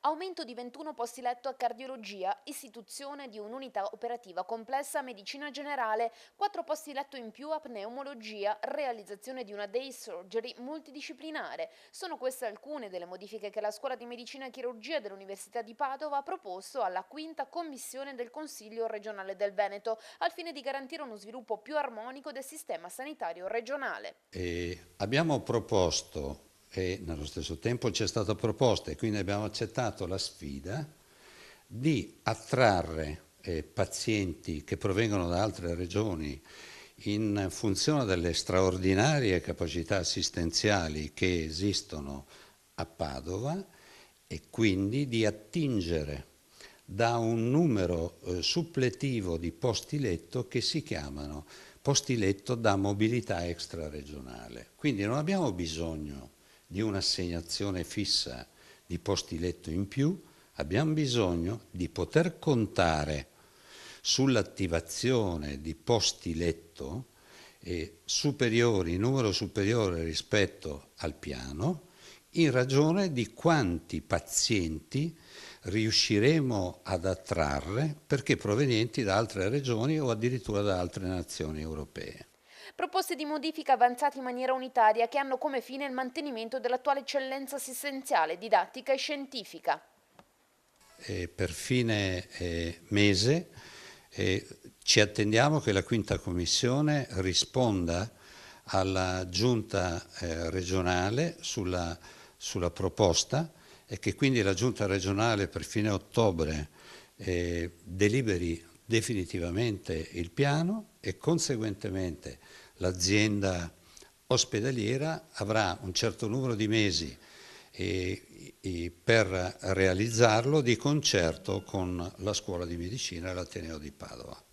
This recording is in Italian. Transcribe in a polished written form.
Aumento di 21 posti letto a cardiologia, istituzione di un'unità operativa complessa a medicina generale, 4 posti letto in più a pneumologia, realizzazione di una day surgery multidisciplinare. Sono queste alcune delle modifiche che la Scuola di Medicina e Chirurgia dell'Università di Padova ha proposto alla quinta commissione del Consiglio regionale del Veneto, al fine di garantire uno sviluppo più armonico del sistema sanitario regionale. Abbiamo proposto e nello stesso tempo ci è stata proposta e quindi abbiamo accettato la sfida di attrarre pazienti che provengono da altre regioni in funzione delle straordinarie capacità assistenziali che esistono a Padova e quindi di attingere da un numero suppletivo di posti letto che si chiamano posti letto da mobilità extraregionale. Quindi non abbiamo bisogno di un'assegnazione fissa di posti letto in più, abbiamo bisogno di poter contare sull'attivazione di posti letto superiori, numero superiore rispetto al piano, in ragione di quanti pazienti riusciremo ad attrarre perché provenienti da altre regioni o addirittura da altre nazioni europee. Proposte di modifica avanzate in maniera unitaria che hanno come fine il mantenimento dell'attuale eccellenza assistenziale, didattica e scientifica. Per fine mese ci attendiamo che la quinta commissione risponda alla giunta regionale sulla proposta e che quindi la giunta regionale per fine ottobre deliberi definitivamente il piano e conseguentemente l'azienda ospedaliera avrà un certo numero di mesi per realizzarlo di concerto con la Scuola di Medicina e l'Ateneo di Padova.